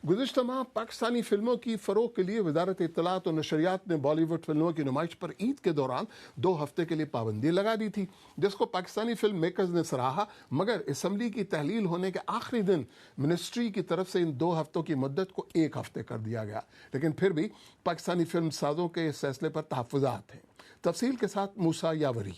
गुज़िश्ता माह पाकिस्तानी फिल्मों की फ़रोग़ के लिए वज़ारत इत्तलात और नशरियात ने बॉलीवुड फिल्मों की नुमाइश पर ईद के दौरान 2 हफ्ते के लिए पाबंदी लगा दी थी, जिसको पाकिस्तानी फिल्म मेकर्स ने सराहा। मगर असम्बली की तहलील होने के आखिरी दिन मिनिस्ट्री की तरफ से इन 2 हफ्तों की मुद्दत को 1 हफ्ते कर दिया गया, लेकिन फिर भी पाकिस्तानी फिल्म साजों के इस फैसले पर तहफ़्फ़ुज़ात हैं। तफसील के साथ मूसा यावरी।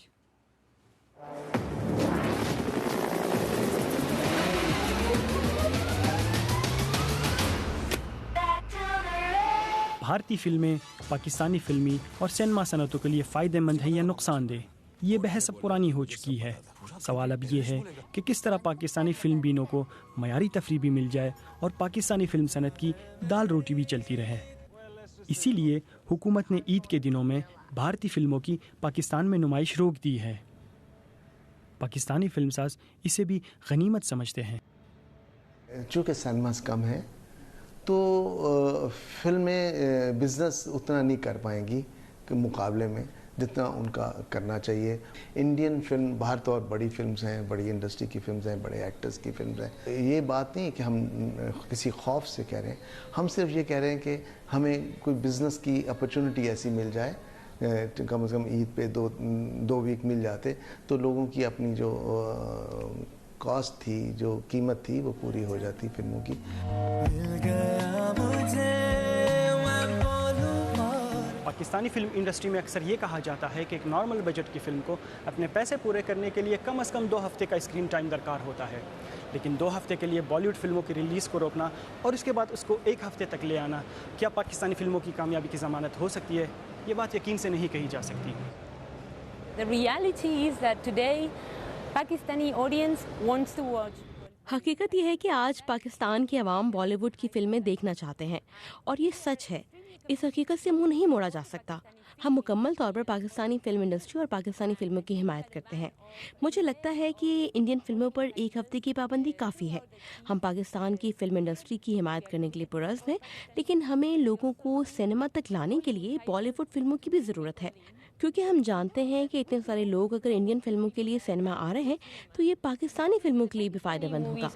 भारतीय फिल्में पाकिस्तानी फिल्मी और सिनेमा सनतों के लिए फ़ायदेमंद है या नुकसानदेह, ये बहस अब पुरानी हो चुकी है। सवाल अब ये है कि किस तरह पाकिस्तानी फिल्म बीनों को मयारी तफरीह भी मिल जाए और पाकिस्तानी फिल्म सनत की दाल रोटी भी चलती रहे। इसीलिए हुकूमत ने ईद के दिनों में भारतीय फिल्मों की पाकिस्तान में नुमाइश रोक दी है। पाकिस्तानी फिल्मसाज इसे भी गनीमत समझते हैं। चूँकि सिनेमास कम हैं तो फिल्में बिज़नेस उतना नहीं कर पाएंगी कि मुकाबले में जितना उनका करना चाहिए। इंडियन फिल्म बाहर तो और बड़ी फिल्म्स हैं, बड़ी इंडस्ट्री की फिल्म्स हैं, बड़े एक्टर्स की फिल्म्स हैं। ये बात नहीं है कि हम किसी खौफ से कह रहे हैं, हम सिर्फ ये कह रहे हैं कि हमें कोई बिज़नेस की अपॉर्चुनिटी ऐसी मिल जाए, कम से कम ईद पे दो वीक मिल जाते तो लोगों की अपनी जो कॉस्ट थी, जो कीमत थी, वो पूरी हो जाती फिल्मों की। पाकिस्तानी फिल्म इंडस्ट्री में अक्सर ये कहा जाता है कि एक नॉर्मल बजट की फिल्म को अपने पैसे पूरे करने के लिए कम से कम 2 हफ्ते का स्क्रीन टाइम दरकार होता है, लेकिन 2 हफ्ते के लिए बॉलीवुड फिल्मों की रिलीज़ को रोकना और उसके बाद उसको 1 हफ्ते तक ले आना, क्या पाकिस्तानी फिल्मों की कामयाबी की ज़मानत हो सकती है? ये बात यकीन से नहीं कही जा सकती। The reality is that today Pakistani audience wants to watch. हकीकत यह है कि आज पाकिस्तान की आवाम बॉलीवुड की फिल्में देखना चाहते हैं और ये सच है। इस हकीकत से मुंह नहीं मोड़ा जा सकता। हम मुकम्मल तौर पर पाकिस्तानी फिल्म इंडस्ट्री और पाकिस्तानी फिल्मों की हिमायत करते हैं। मुझे लगता है कि इंडियन फिल्मों पर 1 हफ्ते की पाबंदी काफ़ी है। हम पाकिस्तान की फिल्म इंडस्ट्री की हिमायत करने के लिए पुरअज़्म हैं, लेकिन हमें लोगों को सिनेमा तक लाने के लिए बॉलीवुड फिल्मों की भी ज़रूरत है, क्योंकि हम जानते हैं कि इतने सारे लोग अगर इंडियन फिल्मों के लिए सिनेमा आ रहे हैं तो ये पाकिस्तानी फिल्मों के लिए भी फ़ायदेमंद होगा।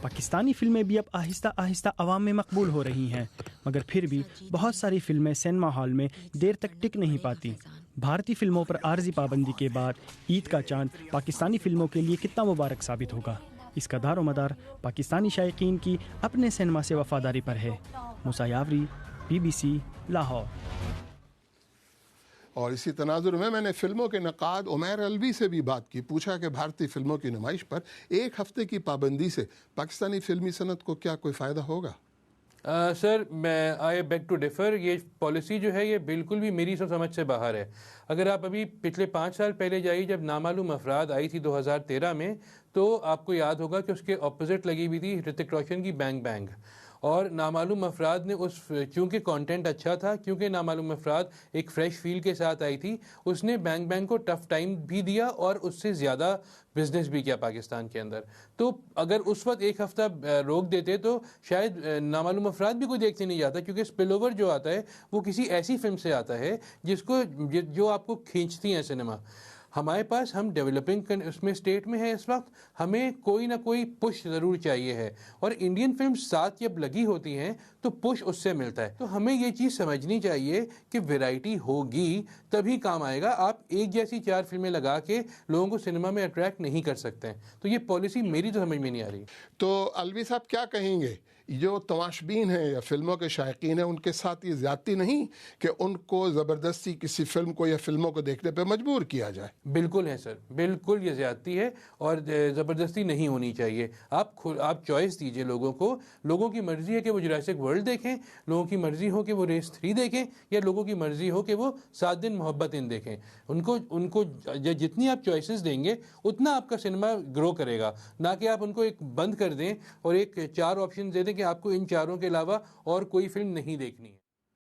पाकिस्तानी फिल्में भी अब आहिस्ता आहिस्ता अवाम में मकबूल हो रही हैं, मगर फिर भी बहुत सारी फिल्में सिनेमा हॉल में देर तक टिक नहीं पाती। भारतीय फिल्मों पर आर्जी पाबंदी के बाद ईद का चांद पाकिस्तानी फिल्मों के लिए कितना मुबारक साबित होगा, इसका दारो मदार पाकिस्तानी शायकीन की अपने सिनेमा से वफादारी पर है। मूसा यावरी, BBC, लाहौर। और इसी तनाजुर में मैंने फिल्मों के नक़ाद उमैर अलवी से भी बात की। पूछा कि भारतीय फिल्मों की नुमाइश पर 1 हफ्ते की पाबंदी से पाकिस्तानी फिल्मी सनत को क्या कोई फ़ायदा होगा? सर, मैं आई बेग टू डिफ़र। ये पॉलिसी जो है ये बिल्कुल भी मेरी समझ से बाहर है। अगर आप अभी पिछले 5 साल पहले जाइए, जब नामालूम अफराद आई थी 2013 में, तो आपको याद होगा कि उसके ऑपोजिट लगी हुई थी ऋतिक रोशन की बैंग बैंग। और नामालूम अफराद ने चूँकि कंटेंट अच्छा था, क्योंकि नामालूम अफराद एक फ़्रेश फील के साथ आई थी, उसने बैंग बैंग को टफ़ टाइम भी दिया और उससे ज़्यादा बिज़नेस भी किया पाकिस्तान के अंदर। तो अगर उस वक्त 1 हफ़्ता रोक देते तो शायद नामालूम अफराद भी कोई देखते नहीं जाता, क्योंकि स्पिलओवर जो आता है वो किसी ऐसी फिल्म से आता है जो आपको खींचती हैं सिनेमा। हमारे पास, हम डेवलपिंग उसमें स्टेट में है इस वक्त, हमें कोई ना कोई पुश ज़रूर चाहिए है, और इंडियन फिल्म साथ जब लगी होती हैं तो पुश उससे मिलता है। तो हमें ये चीज़ समझनी चाहिए कि वैरायटी होगी तभी काम आएगा। आप एक जैसी 4 फिल्में लगा के लोगों को सिनेमा में अट्रैक्ट नहीं कर सकते हैं। तो ये पॉलिसी मेरी तो समझ में नहीं आ रही। तो अलवी साहब क्या कहेंगे, जो तमाशबीन हैं या फिल्मों के शायकीन हैं, उनके साथ ये ज़्यादती नहीं कि उनको ज़बरदस्ती किसी फिल्म को या फिल्मों को देखने पर मजबूर किया जाए? बिल्कुल है सर, बिल्कुल ये ज़्यादती है और ज़बरदस्ती नहीं होनी चाहिए। आप चॉइस दीजिए लोगों को। लोगों की मर्ज़ी है कि वो जुरासिक वर्ल्ड देखें, लोगों की मर्ज़ी हो कि वो रेस 3 देखें, या लोगों की मर्ज़ी हो कि वो 7 दिन मोहब्बत इन देखें। उनको जितनी आप चॉइसेस देंगे उतना आपका सिनेमा ग्रो करेगा, ना कि आप उनको एक बंद कर दें और एक 4 ऑप्शन दे दें कि आपको इन चारों के अलावा और कोई फिल्म नहीं देखनी है।